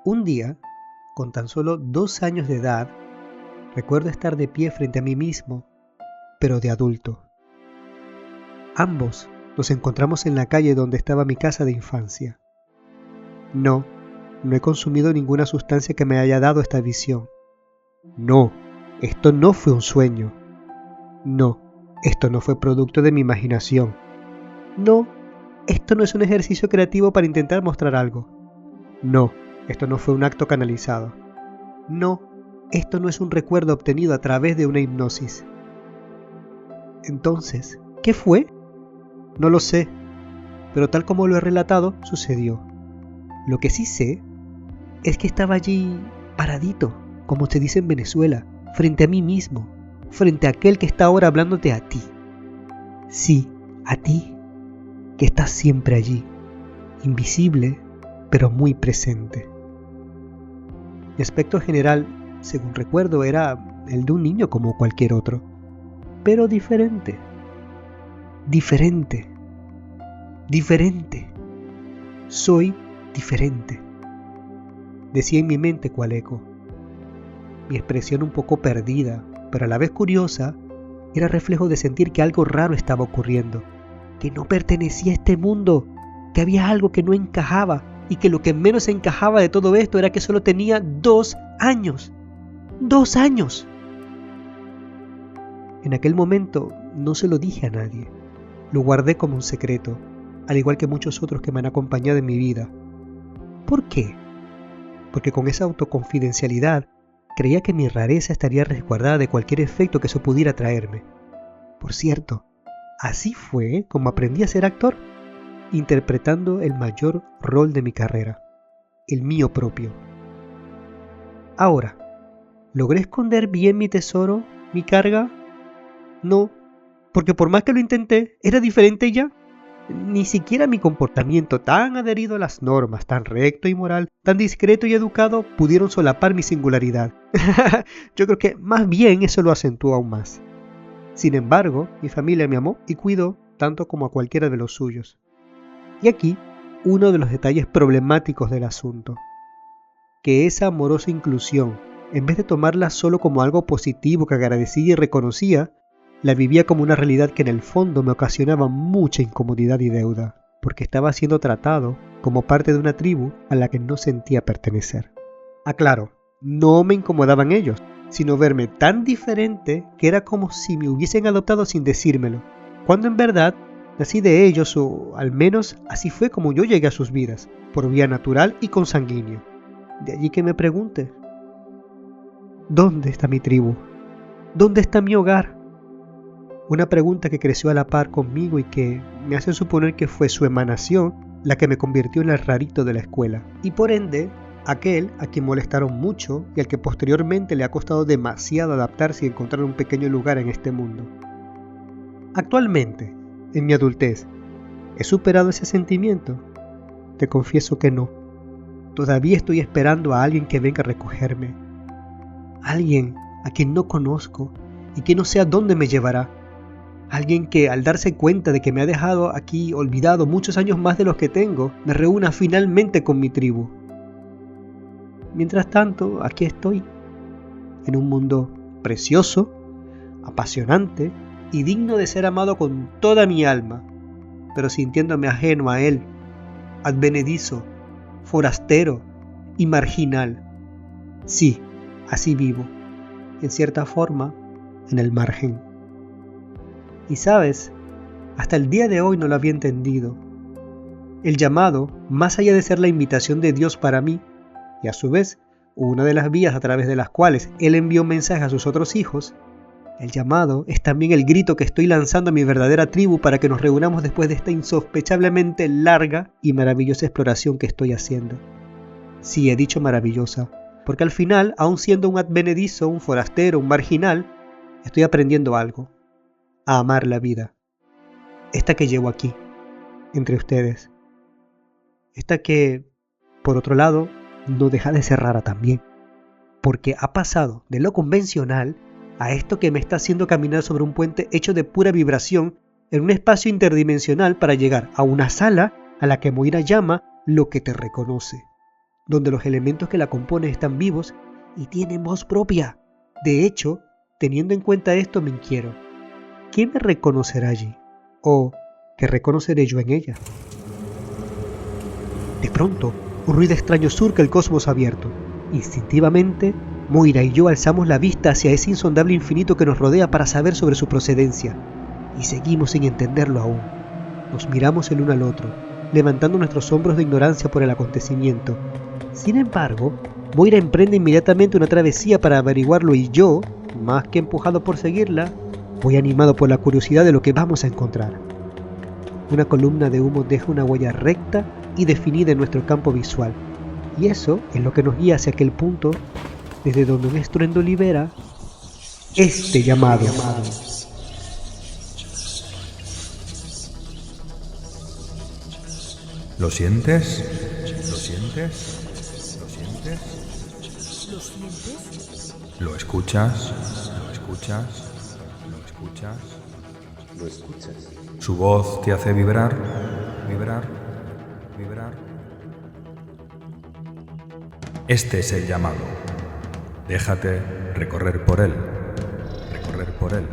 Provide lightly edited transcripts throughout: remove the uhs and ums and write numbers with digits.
Un día, con tan solo 2 años de edad, recuerdo estar de pie frente a mí mismo, pero de adulto. Ambos nos encontramos en la calle donde estaba mi casa de infancia. No he consumido ninguna sustancia que me haya dado esta visión. No, esto no fue un sueño. No, esto no fue producto de mi imaginación. No, esto no es un ejercicio creativo para intentar mostrar algo. No, esto no fue un acto canalizado. No, esto no es un recuerdo obtenido a través de una hipnosis. Entonces, ¿qué fue? No lo sé, pero tal como lo he relatado, sucedió. Lo que sí sé es que estaba allí paradito, como se dice en Venezuela, frente a mí mismo, frente a aquel que está ahora hablándote a ti. Sí, a ti, que estás siempre allí, invisible, pero muy presente. Mi aspecto general, según recuerdo, era el de un niño como cualquier otro, pero diferente. Diferente. Soy diferente. Decía en mi mente cual eco. Mi expresión un poco perdida, pero a la vez curiosa, era reflejo de sentir que algo raro estaba ocurriendo, que no pertenecía a este mundo, que había algo que no encajaba y que lo que menos encajaba de todo esto era que solo tenía 2 años. 2 años. En aquel momento no se lo dije a nadie. Lo guardé como un secreto, al igual que muchos otros que me han acompañado en mi vida. ¿Por qué? Porque con esa autoconfidencialidad creía que mi rareza estaría resguardada de cualquier efecto que eso pudiera traerme. Por cierto, así fue como aprendí a ser actor, interpretando el mayor rol de mi carrera, el mío propio. Ahora, ¿logré esconder bien mi tesoro, mi carga? No, porque por más que lo intenté, era diferente ya. Ni siquiera mi comportamiento tan adherido a las normas, tan recto y moral, tan discreto y educado, pudieron solapar mi singularidad. Yo creo que más bien eso lo acentuó aún más. Sin embargo, mi familia me amó y cuidó tanto como a cualquiera de los suyos. Y aquí, uno de los detalles problemáticos del asunto. Que esa amorosa inclusión, en vez de tomarla solo como algo positivo que agradecía y reconocía, la vivía como una realidad que en el fondo me ocasionaba mucha incomodidad y deuda, porque estaba siendo tratado como parte de una tribu a la que no sentía pertenecer. Aclaro, no me incomodaban ellos, sino verme tan diferente que era como si me hubiesen adoptado sin decírmelo, cuando en verdad nací de ellos, o al menos así fue como yo llegué a sus vidas, por vía natural y consanguínea. De allí que me pregunte, ¿dónde está mi tribu? ¿Dónde está mi hogar? Una pregunta que creció a la par conmigo y que me hace suponer que fue su emanación la que me convirtió en el rarito de la escuela, y por ende, aquel a quien molestaron mucho y al que posteriormente le ha costado demasiado adaptarse y encontrar un pequeño lugar en este mundo. Actualmente, en mi adultez, ¿he superado ese sentimiento? Te confieso que no. Todavía estoy esperando a alguien que venga a recogerme. Alguien a quien no conozco y que no sé a dónde me llevará. Alguien que, al darse cuenta de que me ha dejado aquí olvidado muchos años más de los que tengo, me reúna finalmente con mi tribu. Mientras tanto, aquí estoy, en un mundo precioso, apasionante y digno de ser amado con toda mi alma, pero sintiéndome ajeno a él, advenedizo, forastero y marginal. Sí, así vivo, en cierta forma, en el margen. Y sabes, hasta el día de hoy no lo había entendido. El llamado, más allá de ser la invitación de Dios para mí, y a su vez, una de las vías a través de las cuales Él envió mensajes a sus otros hijos, el llamado es también el grito que estoy lanzando a mi verdadera tribu para que nos reunamos después de esta insospechablemente larga y maravillosa exploración que estoy haciendo. Sí, he dicho maravillosa, porque al final, aun siendo un advenedizo, un forastero, un marginal, estoy aprendiendo algo. A amar la vida. Esta que llevo aquí, entre ustedes. Esta que, por otro lado, no deja de ser rara también. Porque ha pasado de lo convencional a esto que me está haciendo caminar sobre un puente hecho de pura vibración en un espacio interdimensional para llegar a una sala a la que Moira llama lo que te reconoce. donde los elementos que la componen están vivos y tienen voz propia. De hecho, teniendo en cuenta esto, me inquiero, ¿quién me reconocerá allí? ¿O qué reconoceré yo en ella? De pronto, un ruido extraño surca el cosmos abierto. Instintivamente, Moira y yo alzamos la vista hacia ese insondable infinito que nos rodea para saber sobre su procedencia. Y seguimos sin entenderlo aún. Nos miramos el uno al otro, levantando nuestros hombros de ignorancia por el acontecimiento. Sin embargo, Moira emprende inmediatamente una travesía para averiguarlo y yo, más que empujado por seguirla, voy animado por la curiosidad de lo que vamos a encontrar. Una columna de humo deja una huella recta y definida en nuestro campo visual, y eso es lo que nos guía hacia aquel punto desde donde un estruendo libera este llamado. ¿Lo sientes? ¿Lo sientes? ¿Lo sientes? ¿Lo sientes? ¿Lo escuchas? ¿Lo escuchas? ¿Lo escuchas? ¿Lo escuchas? ¿Su voz te hace vibrar? ¿Vibrar? ¿Vibrar? Este es el llamado. Déjate recorrer por él. Recorrer por él.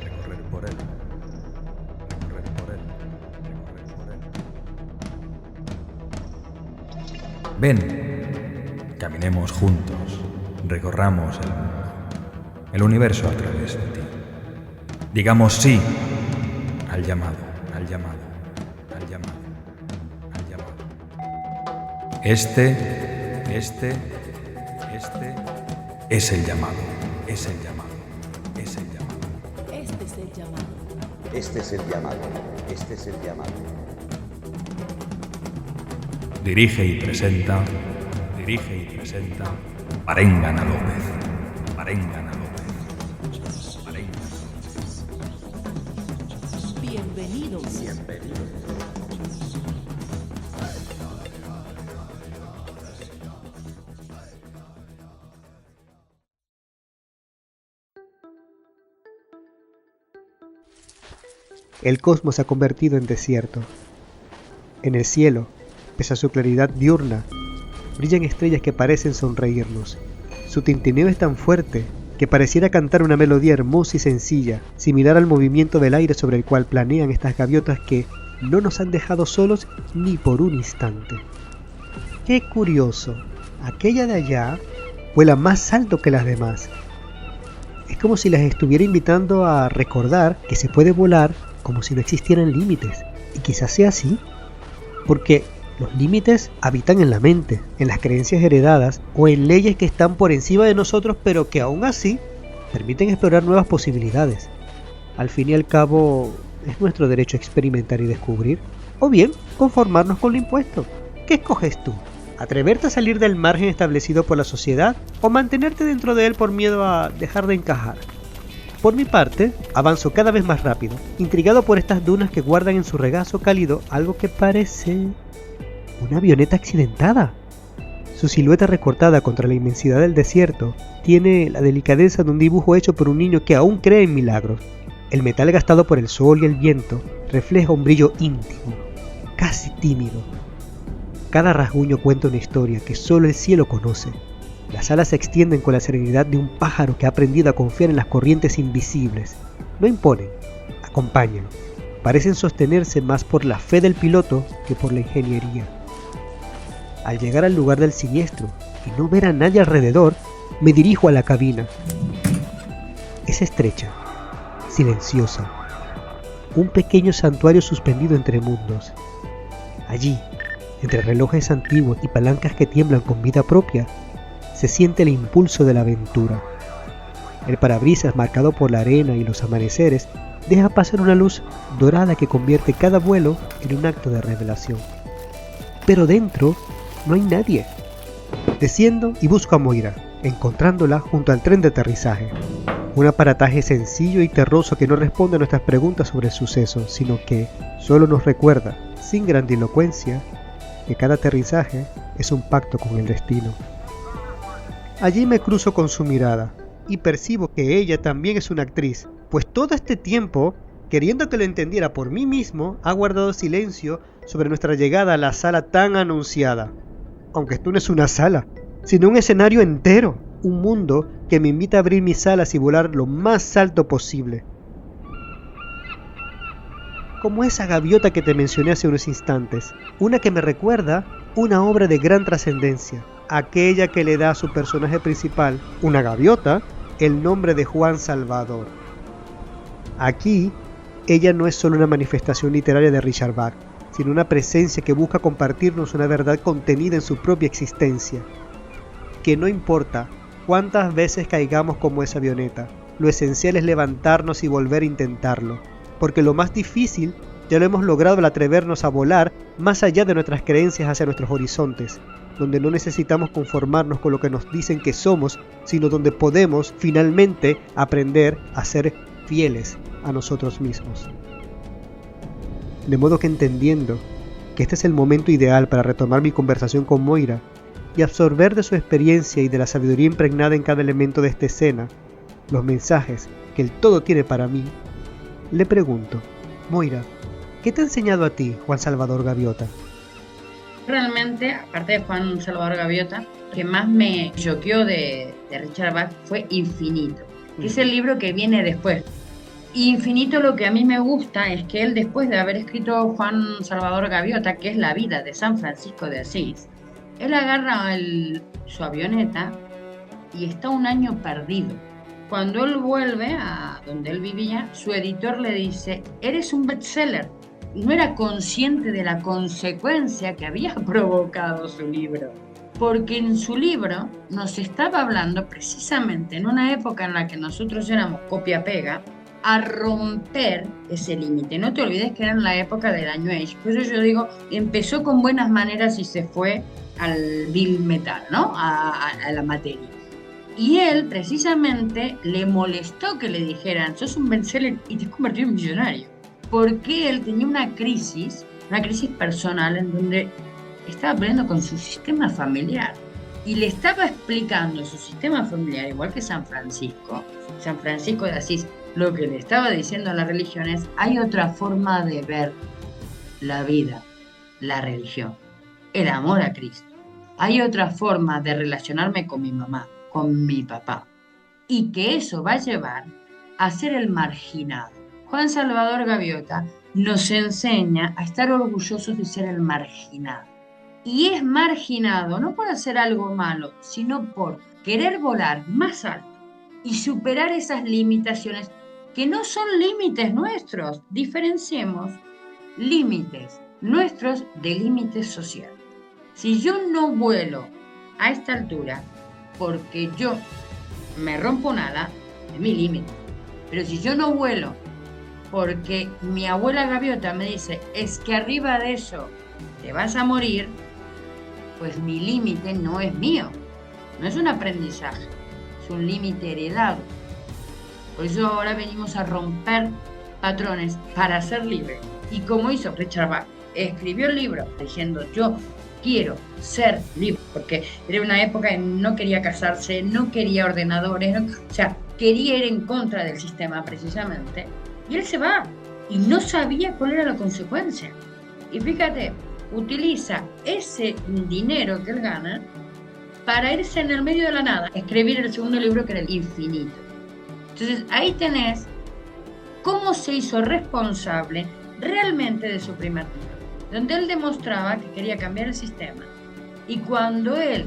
Recorrer por él. Recorrer por él. Recorrer por él. Ven, caminemos juntos, recorramos el mundo, el universo a través de ti. Digamos sí al llamado, al llamado, al llamado, al llamado. Este es el llamado, es el llamado, es el llamado. Este es el llamado. Este es el llamado. Este es el llamado. Dirige y presenta Paréngana López. Paréngana López. Paréngana López. Bienvenidos. Bienvenido. El cosmos se ha convertido en desierto. En el cielo, pese a su claridad diurna, brillan estrellas que parecen sonreírnos. Su tintineo es tan fuerte que pareciera cantar una melodía hermosa y sencilla, similar al movimiento del aire sobre el cual planean estas gaviotas que no nos han dejado solos ni por un instante. ¡Qué curioso! Aquella de allá vuela más alto que las demás. Es como si las estuviera invitando a recordar que se puede volar como si no existieran límites. Y quizás sea así, porque los límites habitan en la mente, en las creencias heredadas o en leyes que están por encima de nosotros, pero que aún así permiten explorar nuevas posibilidades. Al fin y al cabo, es nuestro derecho a experimentar y descubrir, o bien conformarnos con lo impuesto. ¿Qué escoges tú? ¿Atreverte a salir del margen establecido por la sociedad o mantenerte dentro de él por miedo a dejar de encajar? Por mi parte, avanzo cada vez más rápido, intrigado por estas dunas que guardan en su regazo cálido algo que parece una avioneta accidentada. Su silueta recortada contra la inmensidad del desierto tiene la delicadeza de un dibujo hecho por un niño que aún cree en milagros. El metal gastado por el sol y el viento refleja un brillo íntimo, casi tímido. Cada rasguño cuenta una historia que solo el cielo conoce. Las alas se extienden con la serenidad de un pájaro que ha aprendido a confiar en las corrientes invisibles. No imponen, acompáñan. Parecen sostenerse más por la fe del piloto que por la ingeniería. Al llegar al lugar del siniestro y no ver a nadie alrededor, me dirijo a la cabina. Es estrecha, silenciosa, un pequeño santuario suspendido entre mundos. Allí, entre relojes antiguos y palancas que tiemblan con vida propia, se siente el impulso de la aventura. El parabrisas marcado por la arena y los amaneceres deja pasar una luz dorada que convierte cada vuelo en un acto de revelación. Pero dentro no hay nadie. Desciendo y busco a Moira, encontrándola junto al tren de aterrizaje. Un aparataje sencillo y terroso que no responde a nuestras preguntas sobre el suceso, sino que solo nos recuerda, sin grandilocuencia, que cada aterrizaje es un pacto con el destino. Allí me cruzo con su mirada y percibo que ella también es una actriz, pues todo este tiempo, queriendo que lo entendiera por mí mismo, ha guardado silencio sobre nuestra llegada a la sala tan anunciada. aunque esto no es una sala, sino un escenario entero, un mundo que me invita a abrir mis alas y volar lo más alto posible. Como esa gaviota que te mencioné hace unos instantes, una que me recuerda una obra de gran trascendencia, aquella que le da a su personaje principal, una gaviota, el nombre de Juan Salvador. Aquí, ella no es solo una manifestación literaria de Richard Bach, sino una presencia que busca compartirnos una verdad contenida en su propia existencia. Que no importa cuántas veces caigamos como esa avioneta, lo esencial es levantarnos y volver a intentarlo, porque lo más difícil ya lo hemos logrado al atrevernos a volar más allá de nuestras creencias hacia nuestros horizontes, donde no necesitamos conformarnos con lo que nos dicen que somos, sino donde podemos finalmente aprender a ser fieles a nosotros mismos. De modo que entendiendo que este es el momento ideal para retomar mi conversación con Moira y absorber de su experiencia y de la sabiduría impregnada en cada elemento de esta escena, los mensajes que el todo tiene para mí, le pregunto, Moira, ¿qué te ha enseñado a ti Juan Salvador Gaviota? Realmente, aparte de Juan Salvador Gaviota, lo que más me choqueó de Richard Bach fue Infinito, que es el libro que viene después. Infinito, lo que a mí me gusta es que él, después de haber escrito Juan Salvador Gaviota, que es la vida de San Francisco de Asís, él agarra su avioneta y está un año perdido. Cuando él vuelve a donde él vivía, su editor le dice, eres un bestseller. No era consciente de la consecuencia que había provocado su libro. Porque en su libro nos estaba hablando precisamente en una época en la que nosotros éramos copia-pega, a romper ese límite. No te olvides que era en la época del New Age. Por eso yo digo, empezó con buenas maneras y se fue al Bill Metal, ¿no? A la materia. Y él precisamente le molestó que le dijeran, sos un bestseller y te has convertido en millonario. Porque él tenía una crisis personal en donde estaba peleando con su sistema familiar. Y le estaba explicando su sistema familiar, igual que San Francisco de Asís, lo que le estaba diciendo a las religiones, hay otra forma de ver la vida, la religión, el amor a Cristo. Hay otra forma de relacionarme con mi mamá, con mi papá. Y que eso va a llevar a ser el marginado. Juan Salvador Gaviota nos enseña a estar orgullosos de ser el marginado. Y es marginado no por hacer algo malo, sino por querer volar más alto y superar esas limitaciones que no son límites nuestros. Diferenciemos límites nuestros de límites sociales. Si yo no vuelo a esta altura porque yo me rompo un ala, es mi límite. Pero si yo no vuelo porque mi abuela Gaviota me dice, es que arriba de eso te vas a morir, pues mi límite no es mío, no es un aprendizaje, es un límite heredado. Por eso ahora venimos a romper patrones para ser libres. Y como hizo Richard Bach, escribió el libro diciendo, yo quiero ser libre, porque era una época en no quería casarse, no quería ordenadores, o sea, quería ir en contra del sistema precisamente. Y él se va y no sabía cuál era la consecuencia. Y fíjate, utiliza ese dinero que él gana para irse en el medio de la nada, escribir el segundo libro que era el Infinito. Entonces ahí tenés cómo se hizo responsable realmente de su primer libro, donde él demostraba que quería cambiar el sistema. Y cuando él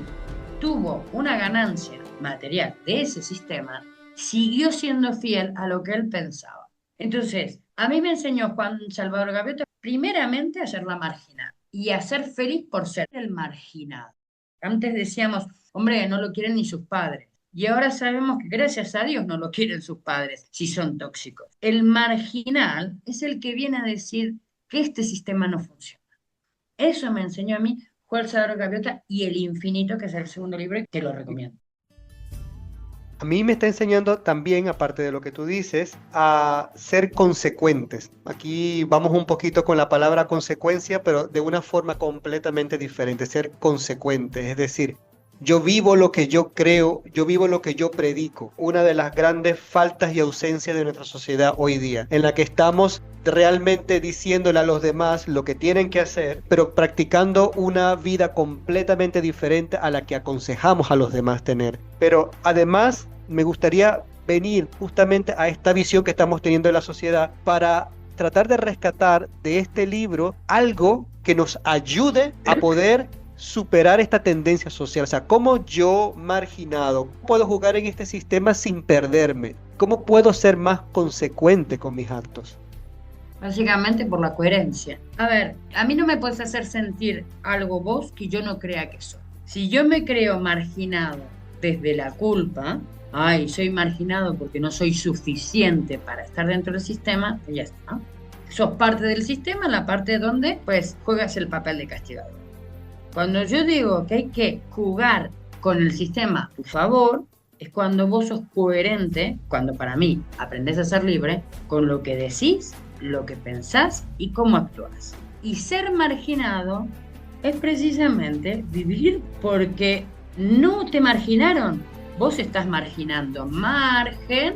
tuvo una ganancia material de ese sistema, siguió siendo fiel a lo que él pensaba. Entonces, a mí me enseñó Juan Salvador Gaviota primeramente a ser la marginada y a ser feliz por ser el marginado. Antes decíamos, hombre, no lo quieren ni sus padres. Y ahora sabemos que gracias a Dios no lo quieren sus padres si son tóxicos. El marginal es el que viene a decir que este sistema no funciona. Eso me enseñó a mí Juan Salvador Gaviota y El Infinito, que es el segundo libro, que lo recomiendo. A mí me está enseñando también, aparte de lo que tú dices, a ser consecuentes. Aquí vamos un poquito con la palabra consecuencia, pero de una forma completamente diferente, ser consecuente. Es decir, yo vivo lo que yo creo, yo vivo lo que yo predico. Una de las grandes faltas y ausencias de nuestra sociedad hoy día, en la que estamos realmente diciéndole a los demás lo que tienen que hacer, pero practicando una vida completamente diferente a la que aconsejamos a los demás tener. Pero además me gustaría venir justamente a esta visión que estamos teniendo en la sociedad para tratar de rescatar de este libro algo que nos ayude a poder superar esta tendencia social. O sea, ¿cómo yo, marginado, puedo jugar en este sistema sin perderme? ¿Cómo puedo ser más consecuente con mis actos? Básicamente por la coherencia. A ver, a mí no me puedes hacer sentir algo vos que yo no crea que soy. Si yo me creo marginado desde la culpa, ay, soy marginado porque no soy suficiente para estar dentro del sistema, pues ya está. Sos parte del sistema, la parte donde pues juegas el papel de castigador. Cuando yo digo que hay que jugar con el sistema a tu favor, es cuando vos sos coherente, cuando para mí aprendés a ser libre, con lo que decís, lo que pensás y cómo actúas. Y ser marginado es precisamente vivir porque no te marginaron. Vos estás marginando. Margen,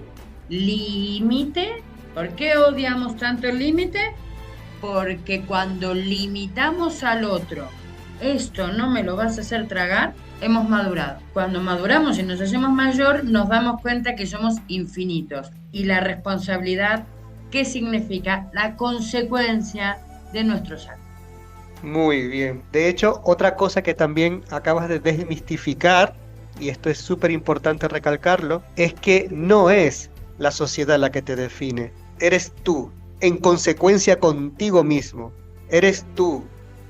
límite. ¿Por qué odiamos tanto el límite? Porque cuando limitamos al otro, esto no me lo vas a hacer tragar, hemos madurado. Cuando maduramos y nos hacemos mayor, nos damos cuenta que somos infinitos. Y la responsabilidad, ¿qué significa? La consecuencia de nuestros actos. Muy bien. De hecho, otra cosa que también acabas de desmistificar, y esto es súper importante recalcarlo, es que no es la sociedad la que te define. Eres tú, en consecuencia contigo mismo. Eres tú,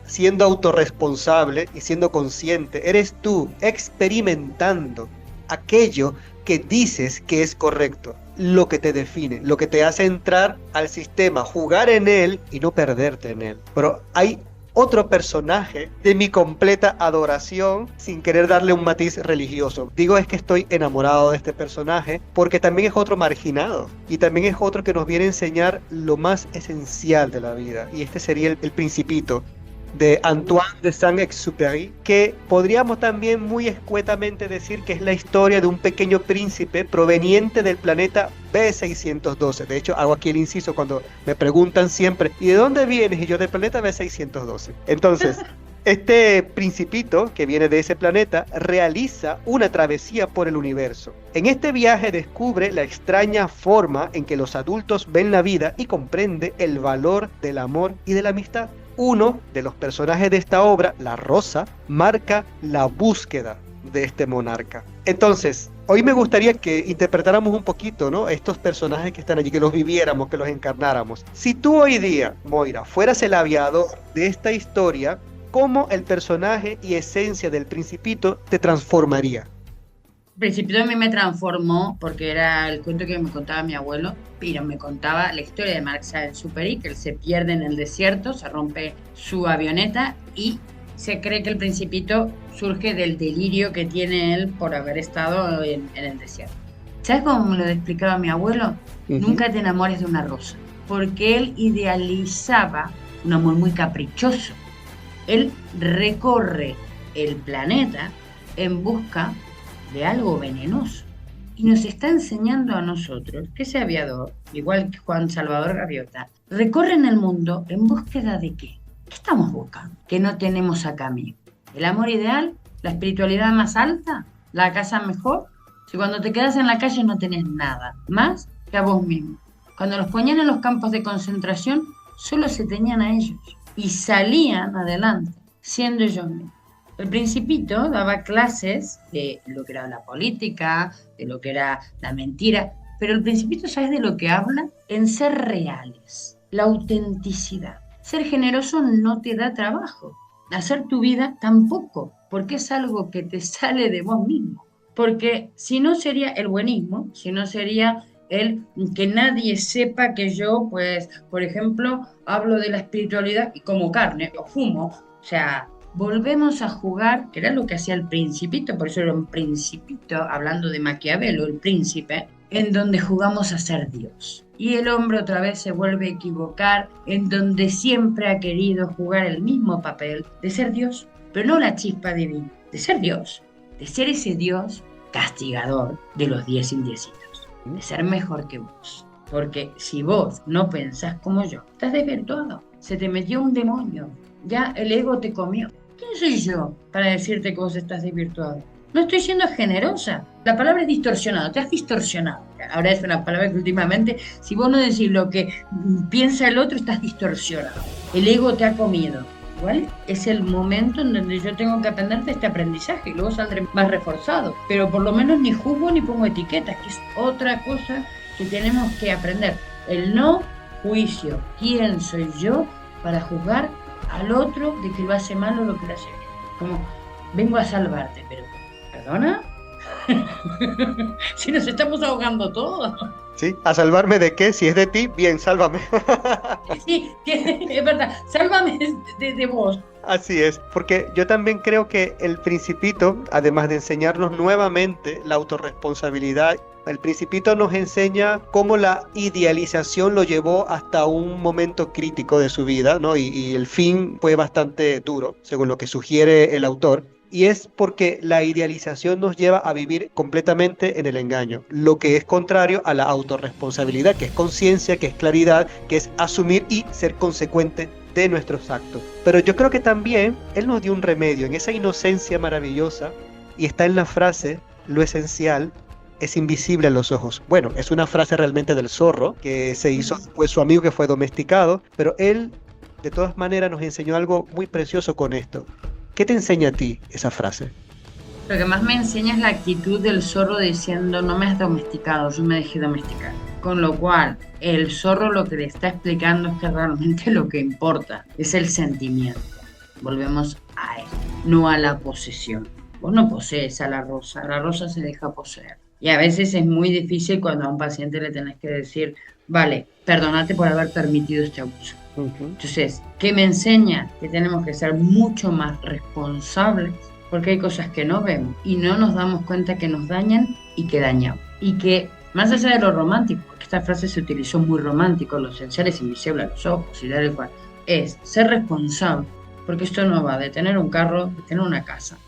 siendo autorresponsable y siendo consciente. Eres tú, experimentando aquello que dices que es correcto. Lo que te define, lo que te hace entrar al sistema, jugar en él y no perderte en él. Pero hay otro personaje de mi completa adoración, sin querer darle un matiz religioso. Digo, es que estoy enamorado de este personaje porque también es otro marginado y también es otro que nos viene a enseñar lo más esencial de la vida, y este sería el Principito de Antoine de Saint-Exupéry, que podríamos también muy escuetamente decir que es la historia de un pequeño príncipe proveniente del planeta B612. De hecho, hago aquí el inciso cuando me preguntan siempre, ¿y de dónde vienes? Y yo, del planeta B612. Entonces, este principito que viene de ese planeta realiza una travesía por el universo. En este viaje descubre la extraña forma en que los adultos ven la vida y comprende el valor del amor y de la amistad. Uno de los personajes de esta obra, la Rosa, marca la búsqueda de este monarca. Entonces, hoy me gustaría que interpretáramos un poquito, ¿no?, estos personajes que están allí, que los viviéramos, que los encarnáramos. Si tú hoy día, Moira, fueras el aviador de esta historia, ¿cómo el personaje y esencia del Principito te transformaría? El Principito a mí me transformó porque era el cuento que me contaba mi abuelo, pero me contaba la historia de Marc Saint-Exupéry, que él se pierde en el desierto, se rompe su avioneta y se cree que el Principito surge del delirio que tiene él por haber estado en el desierto. ¿Sabes cómo me lo explicaba mi abuelo? Nunca te enamores de una rosa, porque él idealizaba un amor muy caprichoso. Él recorre el planeta en busca de algo venenoso y nos está enseñando a nosotros que ese aviador, igual que Juan Salvador Gaviota, recorre en el mundo en búsqueda de ¿qué? ¿Qué estamos buscando? ¿Qué no tenemos acá mismo? ¿El amor ideal? ¿La espiritualidad más alta? ¿La casa mejor? Si cuando te quedas en la calle no tenés nada más que a vos mismo. Cuando los ponían en los campos de concentración, solo se tenían a ellos y salían adelante siendo ellos mismos. El Principito daba clases de lo que era la política, de lo que era la mentira, pero el Principito, ¿sabes de lo que habla? En ser reales, la autenticidad. Ser generoso no te da trabajo, hacer tu vida tampoco, porque es algo que te sale de vos mismo. Porque si no sería el buenismo, si no sería el que nadie sepa que yo, pues, por ejemplo, hablo de la espiritualidad y como carne o fumo, o sea, volvemos a jugar, que era lo que hacía el Principito, por eso era un Principito, hablando de Maquiavelo, el príncipe, en donde jugamos a ser Dios. Y el hombre otra vez se vuelve a equivocar, en donde siempre ha querido jugar el mismo papel de ser Dios, pero no la chispa divina, de ser Dios, de ser ese Dios castigador de los 10 indiecitos, de ser mejor que vos. Porque si vos no pensás como yo, estás desvirtuado. Se te metió un demonio. Ya el ego te comió. ¿Quién soy yo para decirte que vos estás desvirtuado? No estoy siendo generosa. La palabra es distorsionado. Te has distorsionado. Ahora es una palabra que últimamente, si vos no decís lo que piensa el otro, estás distorsionado. El ego te ha comido. Igual es el momento en donde yo tengo que aprender de este aprendizaje y luego saldré más reforzado. Pero por lo menos ni juzgo ni pongo etiquetas, que es otra cosa que tenemos que aprender. El no juicio. ¿Quién soy yo para juzgar al otro de que lo hace mal o lo que lo hace bien? Como, vengo a salvarte, pero ¿perdona? Si nos estamos ahogando todos. ¿Sí? ¿A salvarme de qué? Si es de ti, bien, sálvame. Sí, es verdad, sálvame de vos. Así es, porque yo también creo que el Principito, además de enseñarnos nuevamente la autorresponsabilidad, el Principito nos enseña cómo la idealización lo llevó hasta un momento crítico de su vida, ¿no? Y el fin fue bastante duro, según lo que sugiere el autor. Y es porque la idealización nos lleva a vivir completamente en el engaño, lo que es contrario a la autorresponsabilidad, que es conciencia, que es claridad, que es asumir y ser consecuente de nuestros actos. Pero yo creo que también Él nos dio un remedio en esa inocencia maravillosa, y está en la frase: lo esencial es invisible a los ojos. Bueno, es una frase realmente del zorro, que se hizo pues su amigo que fue domesticado, pero Él de todas maneras nos enseñó algo muy precioso con esto. ¿Qué te enseña a ti esa frase? Lo que más me enseña es la actitud del zorro diciendo: no me has domesticado, yo me dejé domesticar. Con lo cual, el zorro lo que le está explicando es que realmente lo que importa es el sentimiento. Volvemos a él, no a la posesión. Vos no posees a la rosa se deja poseer. Y a veces es muy difícil cuando a un paciente le tenés que decir: vale, perdónate por haber permitido este abuso. Entonces, ¿qué me enseña? Que tenemos que ser mucho más responsables, porque hay cosas que no vemos y no nos damos cuenta que nos dañan y que dañamos. Y que, más allá de lo romántico, porque esta frase se utilizó muy romántico, lo esencial es invisible a los ojos y tal cual, es ser responsable, porque esto no va de tener un carro, de tener una casa,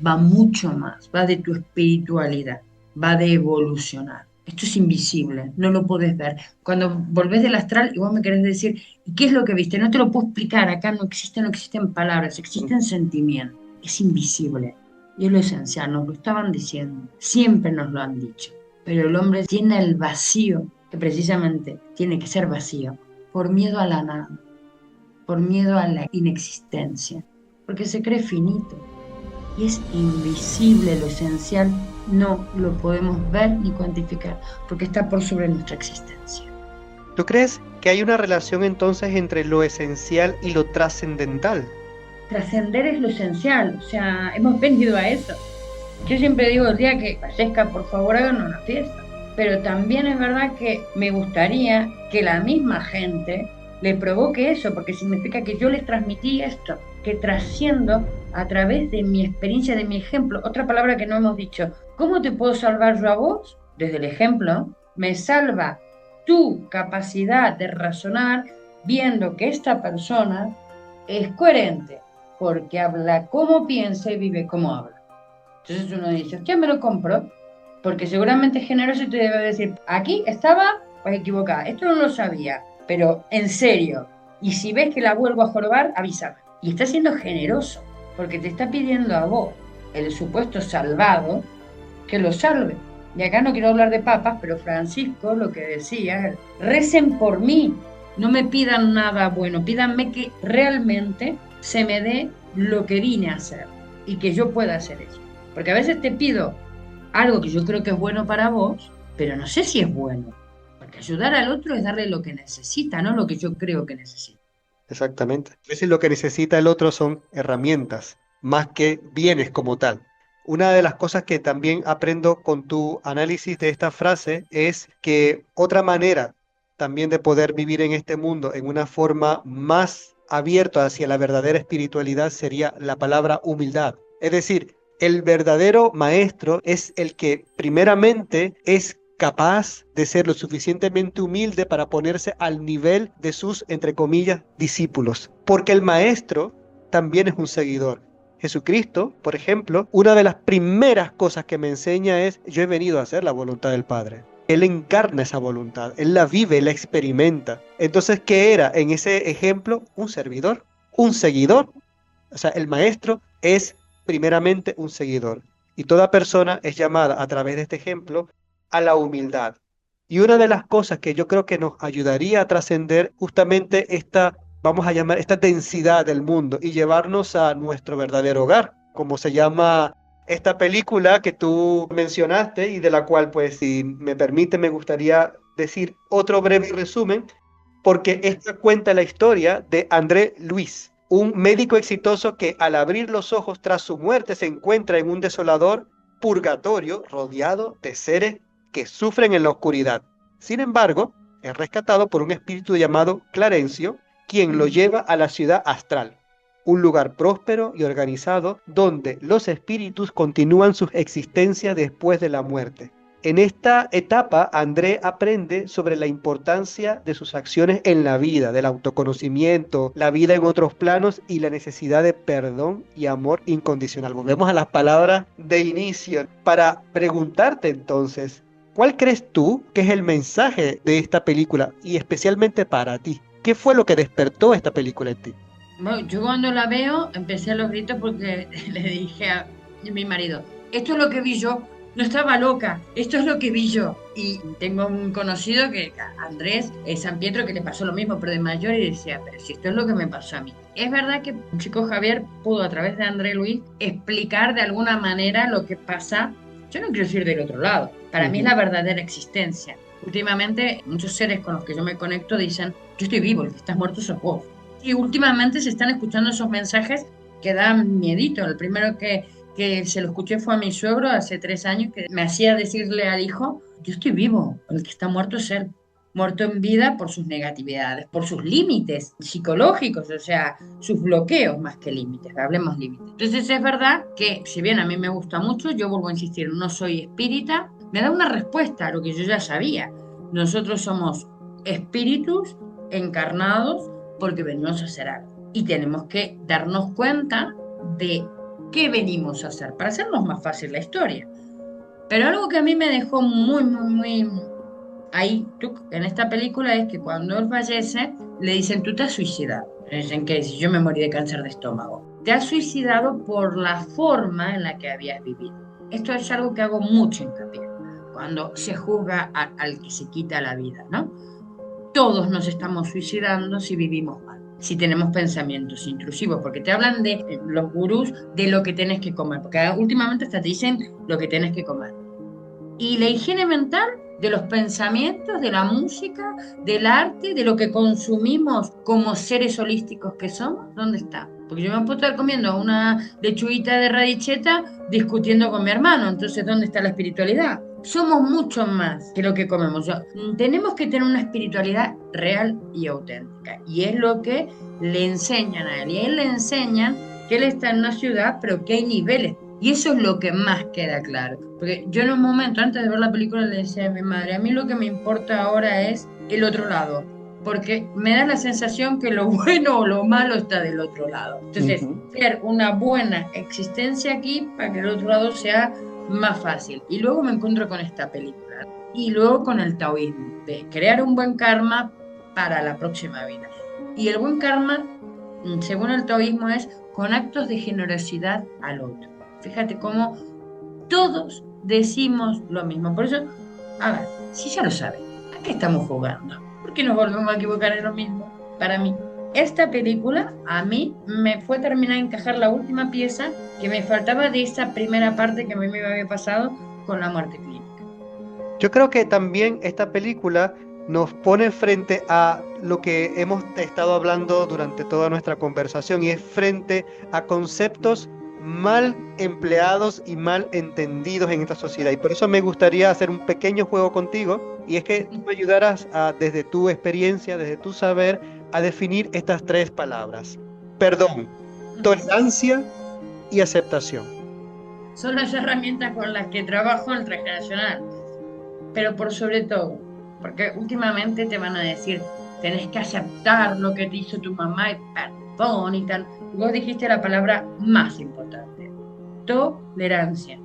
va mucho más, va de tu espiritualidad, va de evolucionar. Esto es invisible, no lo podés ver. Cuando volvés del astral y vos me querés decir: ¿y qué es lo que viste? No te lo puedo explicar, acá no existen palabras, existen sentimientos. Es invisible y es lo esencial, nos lo estaban diciendo, siempre nos lo han dicho. Pero el hombre tiene el vacío, que precisamente tiene que ser vacío, por miedo a la nada, por miedo a la inexistencia, porque se cree finito. Y es invisible, lo esencial no lo podemos ver ni cuantificar, porque está por sobre nuestra existencia. ¿Tú crees que hay una relación entonces entre lo esencial y lo trascendental? Trascender es lo esencial, o sea, hemos venido a eso. Yo siempre digo: el día que fallezca, por favor, hagan una fiesta. Pero también es verdad que me gustaría que la misma gente le provoque eso, porque significa que yo les transmití esto, que trasciendo a través de mi experiencia, de mi ejemplo. Otra palabra que no hemos dicho: ¿cómo te puedo salvar yo a vos? Desde el ejemplo. Me salva tu capacidad de razonar viendo que esta persona es coherente, porque habla como piensa y vive como habla. Entonces uno dice: ¿qué me lo compro? Porque seguramente es generoso y te debe decir: aquí estaba pues equivocada, esto no lo sabía, pero en serio, y si ves que la vuelvo a jorobar, avísame. Y está siendo generoso, porque te está pidiendo a vos, el supuesto salvado, que lo salve. Y acá no quiero hablar de papas, pero Francisco lo que decía: recen por mí, no me pidan nada bueno, pídanme que realmente se me dé lo que vine a hacer y que yo pueda hacer eso. Porque a veces te pido algo que yo creo que es bueno para vos, pero no sé si es bueno. Porque ayudar al otro es darle lo que necesita, no lo que yo creo que necesita. Exactamente. A veces lo que necesita el otro son herramientas, más que bienes como tal. Una de las cosas que también aprendo con tu análisis de esta frase es que otra manera también de poder vivir en este mundo en una forma más abierta hacia la verdadera espiritualidad sería la palabra humildad. Es decir, el verdadero maestro es el que primeramente es capaz de ser lo suficientemente humilde para ponerse al nivel de sus, entre comillas, discípulos. Porque el maestro también es un seguidor. Jesucristo, por ejemplo, una de las primeras cosas que me enseña es: yo he venido a hacer la voluntad del Padre. Él encarna esa voluntad, él la vive, él la experimenta. Entonces, ¿qué era en ese ejemplo? Un servidor, un seguidor. O sea, el maestro es primeramente un seguidor. Y toda persona es llamada a través de este ejemplo a la humildad. Y una de las cosas que yo creo que nos ayudaría a trascender justamente esta, vamos a llamar, esta densidad del mundo y llevarnos a nuestro verdadero hogar, como se llama esta película que tú mencionaste y de la cual, pues, si me permite, me gustaría decir otro breve resumen, porque esta cuenta la historia de André Luis, un médico exitoso que al abrir los ojos tras su muerte se encuentra en un desolador purgatorio rodeado de seres que sufren en la oscuridad. Sin embargo, es rescatado por un espíritu llamado Clarencio, quien lo lleva a la ciudad astral, un lugar próspero y organizado donde los espíritus continúan su existencia después de la muerte. En esta etapa, André aprende sobre la importancia de sus acciones en la vida, del autoconocimiento, la vida en otros planos y la necesidad de perdón y amor incondicional. Volvemos a las palabras de inicio para preguntarte entonces, ¿cuál crees tú que es el mensaje de esta película y especialmente para ti? ¿Qué fue lo que despertó esta película en ti? Bueno, yo cuando la veo empecé a los gritos porque le dije a mi marido, esto es lo que vi yo, no estaba loca, esto es lo que vi yo. Y tengo un conocido que, Andrés San Pietro, que le pasó lo mismo, pero de mayor, y decía, pero si esto es lo que me pasó a mí. Es verdad que un chico Javier pudo a través de André Luis explicar de alguna manera lo que pasa, yo no quiero decir del otro lado, para mí es la verdadera existencia. Últimamente muchos seres con los que yo me conecto dicen, yo estoy vivo, el que estás muerto sos vos. Y últimamente se están escuchando esos mensajes que dan miedito. El primero que se lo escuché fue a mi suegro hace 3 años, que me hacía decirle al hijo, yo estoy vivo, el que está muerto es él. Muerto en vida por sus negatividades, por sus límites psicológicos, o sea, sus bloqueos más que límites, hablemos límites. Entonces es verdad que, si bien a mí me gusta mucho, yo vuelvo a insistir, no soy espírita, me da una respuesta a lo que yo ya sabía. Nosotros somos espíritus encarnados porque venimos a hacer algo. Y tenemos que darnos cuenta de qué venimos a hacer, para hacernos más fácil la historia. Pero algo que a mí me dejó muy ahí en esta película es que cuando él fallece, le dicen, tú te has suicidado. Le dicen que si yo me morí de cáncer de estómago. Te has suicidado por la forma en la que habías vivido. Esto es algo que hago mucho hincapié cuando se juzga al que se quita la vida, ¿no? Todos nos estamos suicidando si vivimos mal, si tenemos pensamientos intrusivos, porque te hablan de los gurús de lo que tenés que comer, porque últimamente hasta te dicen lo que tenés que comer. Y la higiene mental de los pensamientos, de la música, del arte, de lo que consumimos como seres holísticos que somos, ¿dónde está? Porque yo me puedo estar comiendo una lechuguita de radicheta discutiendo con mi hermano, entonces ¿dónde está la espiritualidad? Somos mucho más que lo que comemos. Tenemos que tener una espiritualidad real y auténtica. Y es lo que le enseñan a él. Y a él le enseñan que él está en una ciudad, pero que hay niveles. Y eso es lo que más queda claro. Porque yo en un momento, antes de ver la película, le decía a mi madre, a mí lo que me importa ahora es el otro lado. Porque me da la sensación que lo bueno o lo malo está del otro lado. Entonces, crear una buena existencia aquí para que el otro lado sea más fácil. Y luego me encuentro con esta película. Y luego con el taoísmo, de crear un buen karma para la próxima vida. Y el buen karma, según el taoísmo, es con actos de generosidad al otro. Fíjate cómo todos decimos lo mismo. Por eso, a ver, si ya lo saben, ¿a qué estamos jugando? ¿Por qué nos volvemos a equivocar en lo mismo? Para mí, esta película a mí me fue terminar de encajar la última pieza que me faltaba de esa primera parte que a mí me había pasado con la muerte clínica. Yo creo que también esta película nos pone frente a lo que hemos estado hablando durante toda nuestra conversación, y es frente a conceptos mal empleados y mal entendidos en esta sociedad. Y por eso me gustaría hacer un pequeño juego contigo, y es que tú me ayudaras desde tu experiencia, desde tu saber, a definir estas 3 palabras: perdón, tolerancia y aceptación. Son las herramientas con las que trabajo en el transgeneracional, pero por sobre todo, porque últimamente te van a decir, tenés que aceptar lo que te hizo tu mamá y perdón y tal. Vos dijiste la palabra más importante: tolerancia.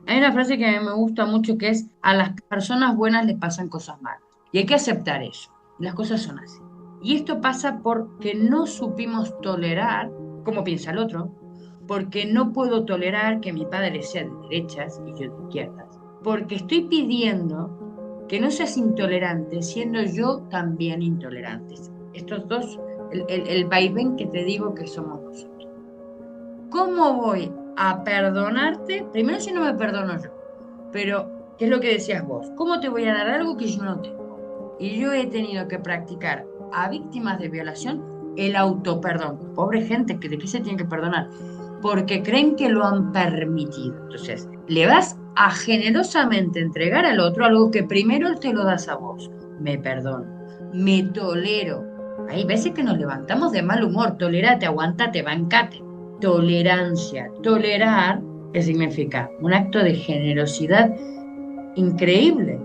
Hay una frase que a mí me gusta mucho que es, a las personas buenas les pasan cosas malas. Y hay que aceptar eso. Las cosas son así. Y esto pasa porque no supimos tolerar cómo piensa el otro, porque no puedo tolerar que mi padre sea de derechas y yo de izquierdas, porque estoy pidiendo que no seas intolerante siendo yo también intolerante. Estos dos, el vaivén que te digo que somos nosotros. ¿Cómo voy a perdonarte? Primero si no me perdono yo, pero ¿qué es lo que decías vos? ¿Cómo te voy a dar algo que yo no tengo? Y yo he tenido que practicar a víctimas de violación el autoperdón. Pobre gente, ¿de qué se tiene que perdonar? Porque creen que lo han permitido. Entonces, le vas a generosamente entregar al otro algo que primero te lo das a vos. Me perdono, me tolero. Hay veces que nos levantamos de mal humor. Tolerate, aguantate, bancate. Tolerancia. Tolerar, ¿qué significa? Un acto de generosidad increíble.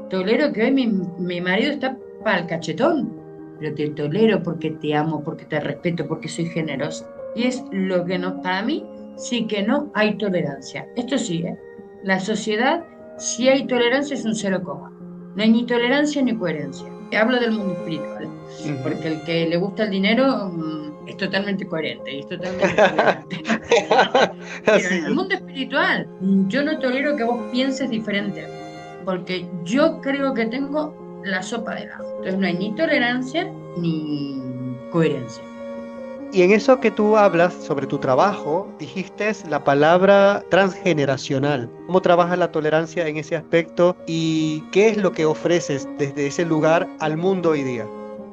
Tolero que hoy mi marido está para el cachetón, pero te tolero porque te amo, porque te respeto, porque soy generosa. Y es lo que no, para mí, sí que no hay tolerancia. Esto sí, ¿eh? La sociedad, si hay tolerancia, es un 0, no hay ni tolerancia ni coherencia. Hablo del mundo espiritual, porque el que le gusta el dinero es totalmente coherente y es totalmente tolerante. Pero en el mundo espiritual, yo no tolero que vos pienses diferente, porque yo creo que tengo la sopa de ajo. Entonces no hay ni tolerancia ni coherencia. Y en eso que tú hablas sobre tu trabajo, dijiste la palabra transgeneracional. ¿Cómo trabajas la tolerancia en ese aspecto y qué es lo que ofreces desde ese lugar al mundo hoy día?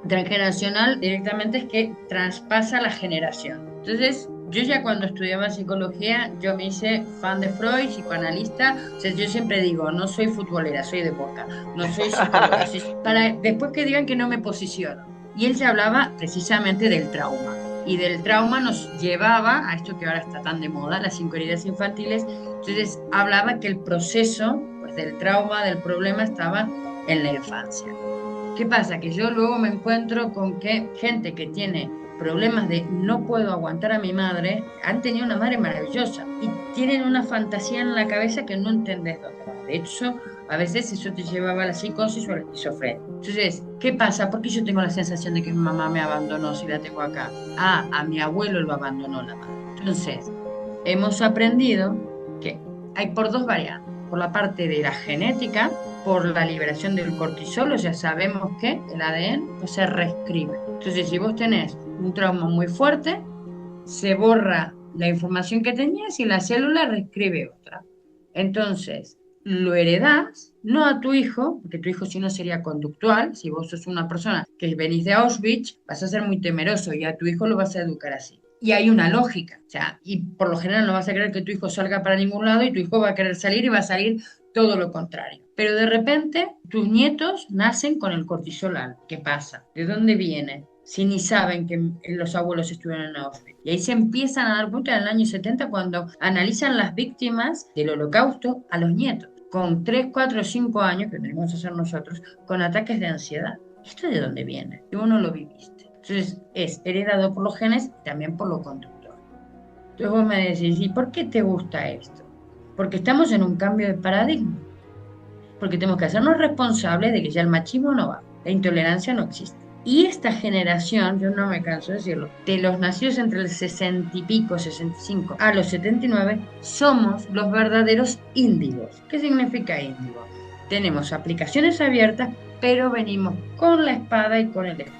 Transgeneracional directamente es que traspasa la generación. Entonces, yo ya cuando estudiaba psicología, yo me hice fan de Freud, psicoanalista. O sea, yo siempre digo, no soy futbolera, soy de Boca. No soy psicóloga. Para después que digan que no me posiciono. Y él se hablaba precisamente del trauma. Y del trauma nos llevaba a esto que ahora está tan de moda, las 5 heridas infantiles. Entonces, hablaba que el proceso pues, del trauma, del problema, estaba en la infancia. ¿Qué pasa? Que yo luego me encuentro con que gente que tiene problemas de no puedo aguantar a mi madre, han tenido una madre maravillosa y tienen una fantasía en la cabeza que no entendés dónde va. De hecho, a veces eso te llevaba a la psicosis o a la esquizofrenia. Entonces, ¿qué pasa? ¿Por qué yo tengo la sensación de que mi mamá me abandonó si la tengo acá? Ah, a mi abuelo lo abandonó la madre. Entonces, hemos aprendido que hay por dos variantes. Por la parte de la genética, por la liberación del cortisol, o sea, sabemos que el ADN pues, se reescribe. Entonces, si vos tenés un trauma muy fuerte, se borra la información que tenías y la célula reescribe otra. Entonces, lo heredás, no a tu hijo, porque tu hijo si no sería conductual. Si vos sos una persona que venís de Auschwitz, vas a ser muy temeroso y a tu hijo lo vas a educar así. Y hay una lógica, o sea, y por lo general no vas a querer que tu hijo salga para ningún lado y tu hijo va a querer salir y va a salir todo lo contrario. Pero de repente tus nietos nacen con el cortisol alto. ¿Qué pasa? ¿De dónde viene? Si ni saben que los abuelos estuvieron en Auschwitz. Y ahí se empiezan a dar cuenta en el año 70 cuando analizan las víctimas del holocausto a los nietos, con 3, 4, 5 años, que tenemos que hacer nosotros, con ataques de ansiedad. ¿Esto de dónde viene? Tú no lo viviste. Entonces es heredado por los genes y también por lo conductor. Entonces vos me decís, ¿y por qué te gusta esto? Porque estamos en un cambio de paradigma. Porque tenemos que hacernos responsables de que ya el machismo no va, la intolerancia no existe. Y esta generación, yo no me canso de decirlo, de los nacidos entre el 60 y pico, 65 a los 79, somos los verdaderos índigos. ¿Qué significa índigo? Tenemos aplicaciones abiertas, pero venimos con la espada y con el escudo.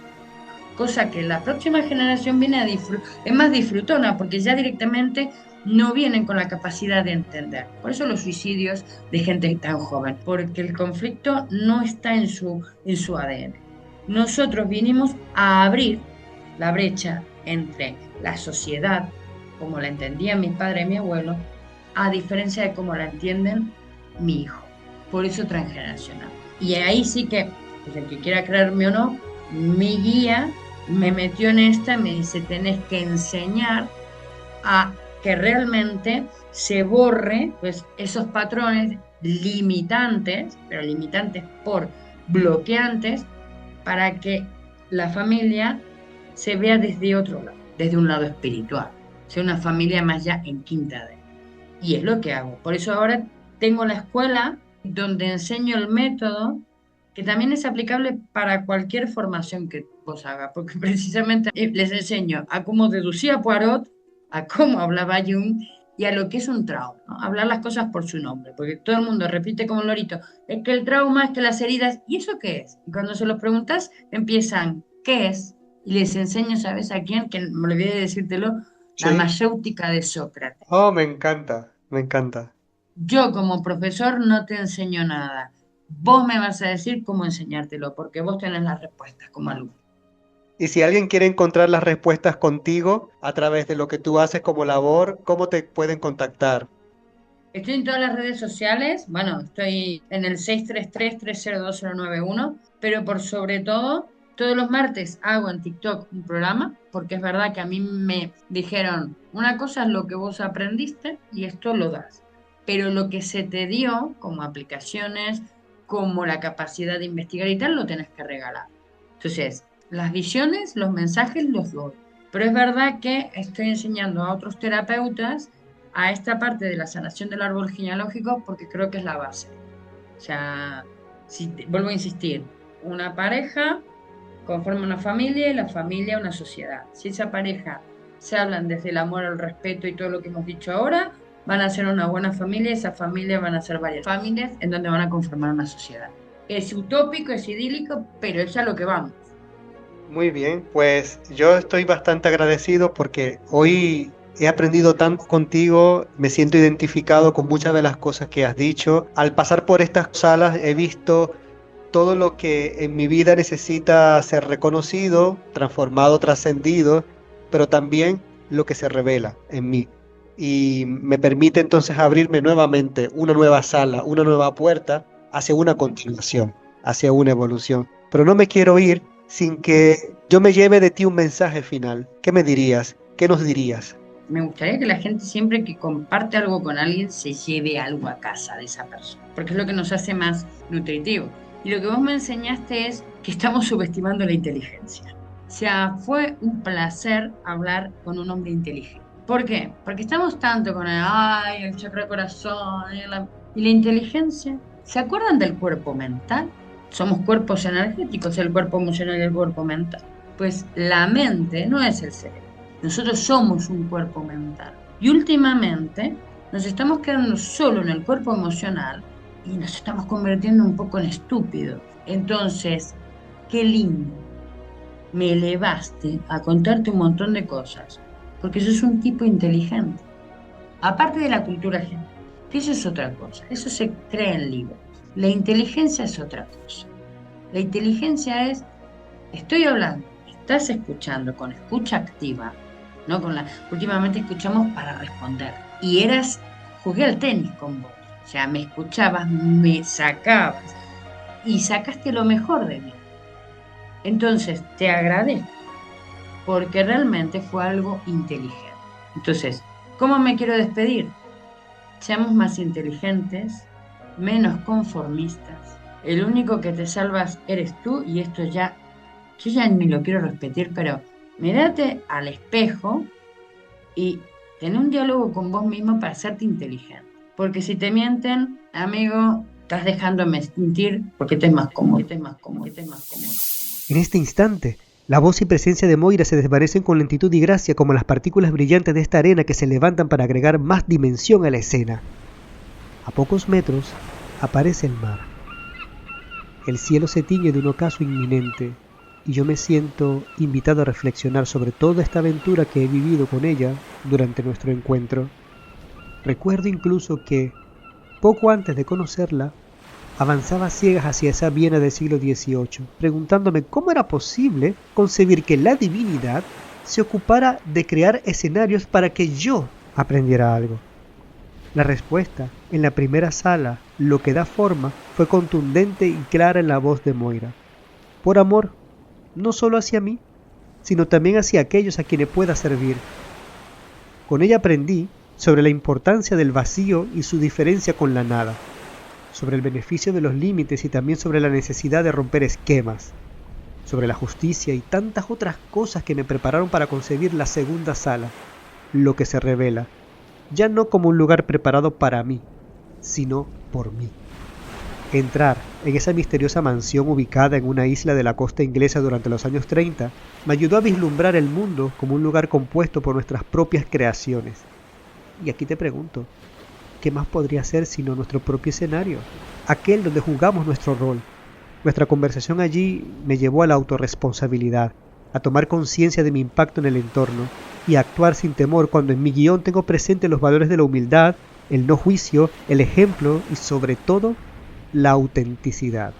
Cosa que la próxima generación viene a es más disfrutona, porque ya directamente no vienen con la capacidad de entender. Por eso los suicidios de gente tan joven, porque el conflicto no está en su ADN. Nosotros vinimos a abrir la brecha entre la sociedad, como la entendían mi padre y mi abuelo, a diferencia de cómo la entienden mi hijo. Por eso transgeneracional. Y ahí sí que, pues el que quiera creerme o no, mi guía me metió en esta y me dice, tenés que enseñar a que realmente se borre pues, esos patrones limitantes, pero limitantes por bloqueantes, para que la familia se vea desde otro lado, desde un lado espiritual, sea una familia más ya en quinta D. Y es lo que hago. Por eso ahora tengo la escuela donde enseño el método que también es aplicable para cualquier formación que vos hagas, porque precisamente les enseño a cómo deducía Poirot, a cómo hablaba Jung y a lo que es un trauma, ¿no? Hablar las cosas por su nombre, porque todo el mundo repite como un lorito, es que el trauma, es que las heridas, ¿y eso qué es? Y cuando se los preguntas, empiezan, ¿qué es? Y les enseño, ¿sabes a quién? Que me olvidé de decírtelo, la Sí. mayéutica de Sócrates. Oh, me encanta, me encanta. Yo como profesor no te enseño nada. Vos me vas a decir cómo enseñártelo, porque vos tenés las respuestas como alumno. Y si alguien quiere encontrar las respuestas contigo a través de lo que tú haces como labor, ¿cómo te pueden contactar? Estoy en todas las redes sociales, bueno, estoy en el 633-302-091, pero por sobre todo, todos los martes hago en TikTok un programa, porque es verdad que a mí me dijeron, una cosa es lo que vos aprendiste y esto lo das, pero lo que se te dio como aplicaciones, como la capacidad de investigar y tal, lo tenés que regalar. Entonces, las visiones, los mensajes los doy, pero es verdad que estoy enseñando a otros terapeutas a esta parte de la sanación del árbol genealógico porque creo que es la base. O sea, vuelvo a insistir, una pareja conforma una familia y la familia una sociedad. Si esa pareja se hablan desde el amor, el respeto y todo lo que hemos dicho ahora, van a ser una buena familia y esa familia van a ser varias familias en donde van a conformar una sociedad. Es utópico, es idílico, pero es a lo que vamos. Muy bien, pues yo estoy bastante agradecido porque hoy he aprendido tanto contigo, me siento identificado con muchas de las cosas que has dicho. Al pasar por estas salas he visto todo lo que en mi vida necesita ser reconocido, transformado, trascendido, pero también lo que se revela en mí. Y me permite entonces abrirme nuevamente una nueva sala, una nueva puerta hacia una continuación, hacia una evolución. Pero no me quiero ir sin que yo me lleve de ti un mensaje final. ¿Qué me dirías? ¿Qué nos dirías? Me gustaría que la gente siempre que comparte algo con alguien se lleve algo a casa de esa persona, porque es lo que nos hace más nutritivo. Y lo que vos me enseñaste es que estamos subestimando la inteligencia. O sea, fue un placer hablar con un hombre inteligente. ¿Por qué? Porque estamos tanto con el chakra corazón y la inteligencia. ¿Se acuerdan del cuerpo mental? Somos cuerpos energéticos, el cuerpo emocional y el cuerpo mental. Pues la mente no es el cerebro. Nosotros somos un cuerpo mental. Y últimamente nos estamos quedando solo en el cuerpo emocional y nos estamos convirtiendo un poco en estúpidos. Entonces, qué lindo. Me elevaste a contarte un montón de cosas, porque sos un tipo inteligente. Aparte de la cultura general, que eso es otra cosa, eso se crea en libros. La inteligencia es otra cosa. La inteligencia es, estoy hablando, estás escuchando con escucha activa, no con la. Últimamente escuchamos para responder. Y jugué al tenis con vos. O sea, me escuchabas, me sacabas y sacaste lo mejor de mí. Entonces, te agradezco porque realmente fue algo inteligente. Entonces, ¿cómo me quiero despedir? Seamos más inteligentes, menos conformistas. El único que te salvas eres tú y esto ya, yo ya ni lo quiero repetir, pero mirate al espejo y ten un diálogo con vos mismo para hacerte inteligente. Porque si te mienten, amigo, estás dejándome mentir porque te es más cómodo, En este instante, la voz y presencia de Moira se desvanecen con lentitud y gracia como las partículas brillantes de esta arena que se levantan para agregar más dimensión a la escena. A pocos metros aparece el mar. El cielo se tiñe de un ocaso inminente y yo me siento invitado a reflexionar sobre toda esta aventura que he vivido con ella durante nuestro encuentro. Recuerdo incluso que, poco antes de conocerla, avanzaba a ciegas hacia esa Viena del siglo XVIII, preguntándome cómo era posible concebir que la divinidad se ocupara de crear escenarios para que yo aprendiera algo. La respuesta, en la primera sala, lo que da forma, fue contundente y clara en la voz de Moira. Por amor, no solo hacia mí, sino también hacia aquellos a quienes pueda servir. Con ella aprendí sobre la importancia del vacío y su diferencia con la nada, sobre el beneficio de los límites y también sobre la necesidad de romper esquemas, sobre la justicia y tantas otras cosas que me prepararon para concebir la segunda sala, lo que se revela, ya no como un lugar preparado para mí, sino por mí. Entrar en esa misteriosa mansión ubicada en una isla de la costa inglesa durante los años 30 me ayudó a vislumbrar el mundo como un lugar compuesto por nuestras propias creaciones. Y aquí te pregunto, ¿qué más podría ser sino nuestro propio escenario? Aquel donde jugamos nuestro rol. Nuestra conversación allí me llevó a la autorresponsabilidad, a tomar conciencia de mi impacto en el entorno y a actuar sin temor cuando en mi guión tengo presente los valores de la humildad, el no juicio, el ejemplo y sobre todo la autenticidad.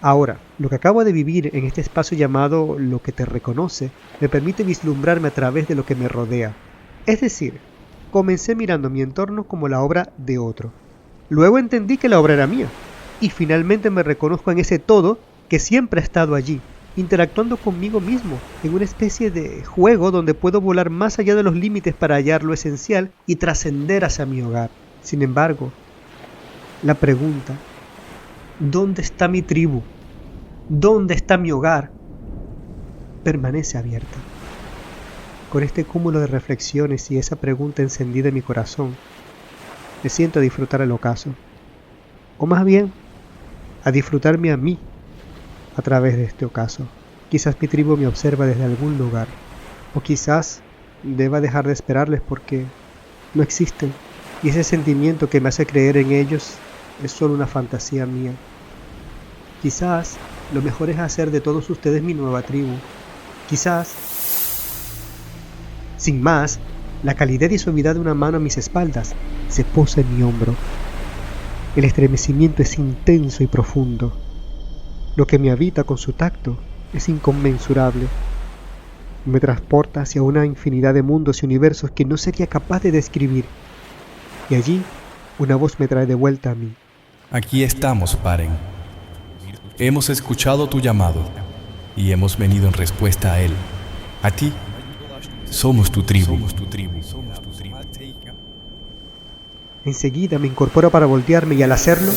Ahora, lo que acabo de vivir en este espacio llamado Lo que te reconoce me permite vislumbrarme a través de lo que me rodea. Es decir, comencé mirando mi entorno como la obra de otro. Luego entendí que la obra era mía y finalmente me reconozco en ese todo que siempre ha estado allí, interactuando conmigo mismo en una especie de juego donde puedo volar más allá de los límites para hallar lo esencial y trascender hacia mi hogar. Sin embargo, la pregunta, ¿dónde está mi tribu? ¿Dónde está mi hogar? Permanece abierta. Con este cúmulo de reflexiones y esa pregunta encendida en mi corazón, me siento a disfrutar el ocaso. O más bien, a disfrutarme a mí a través de este ocaso. Quizás mi tribu me observa desde algún lugar. O quizás deba dejar de esperarles porque no existen. Y ese sentimiento que me hace creer en ellos es solo una fantasía mía. Quizás lo mejor es hacer de todos ustedes mi nueva tribu. Quizás, sin más, la calidez y suavidad de una mano a mis espaldas se posa en mi hombro. El estremecimiento es intenso y profundo. Lo que me habita con su tacto es inconmensurable. Me transporta hacia una infinidad de mundos y universos que no sería capaz de describir. Y allí, una voz me trae de vuelta a mí. Aquí estamos, Paren. Hemos escuchado tu llamado y hemos venido en respuesta a él. A ti, somos tu tribu. Enseguida me incorporo para voltearme y al hacerlo,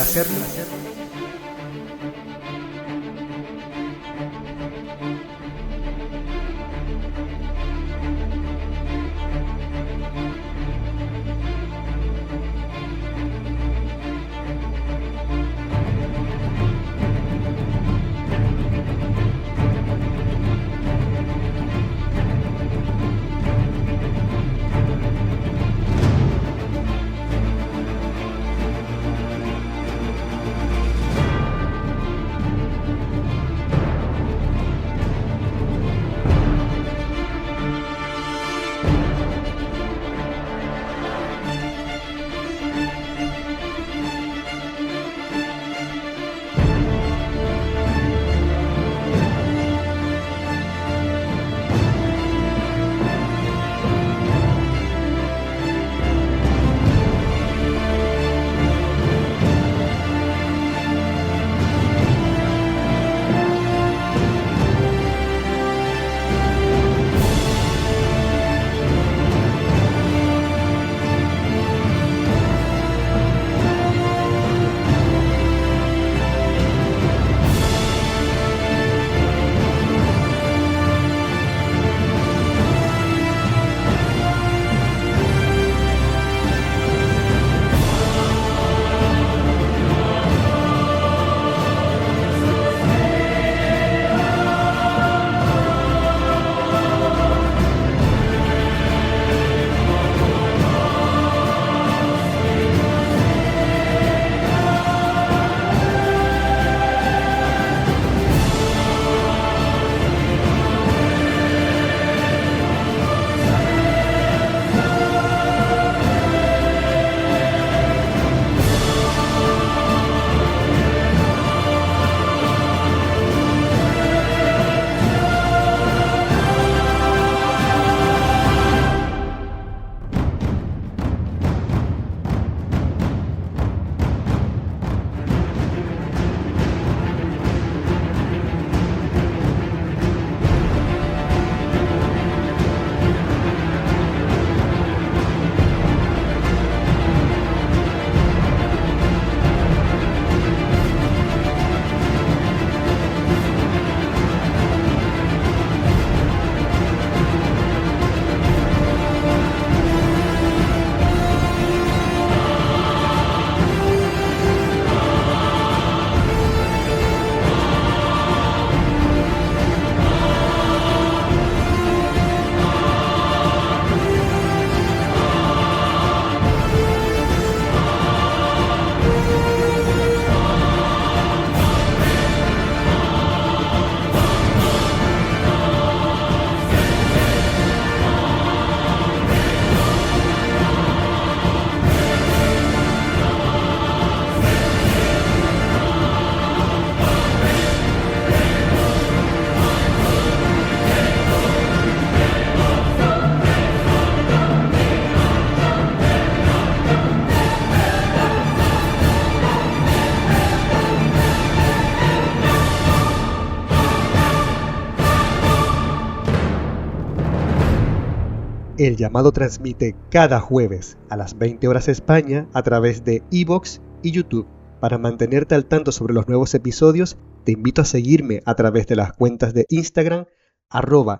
El Llamado transmite cada jueves a las 20 horas España a través de iVoox y YouTube. Para mantenerte al tanto sobre los nuevos episodios, te invito a seguirme a través de las cuentas de Instagram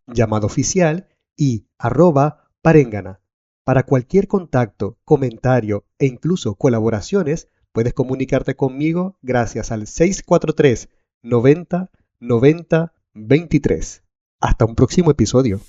@llamadooficial y @parengana. Para cualquier contacto, comentario e incluso colaboraciones, puedes comunicarte conmigo gracias al 643 90 90 23. Hasta un próximo episodio.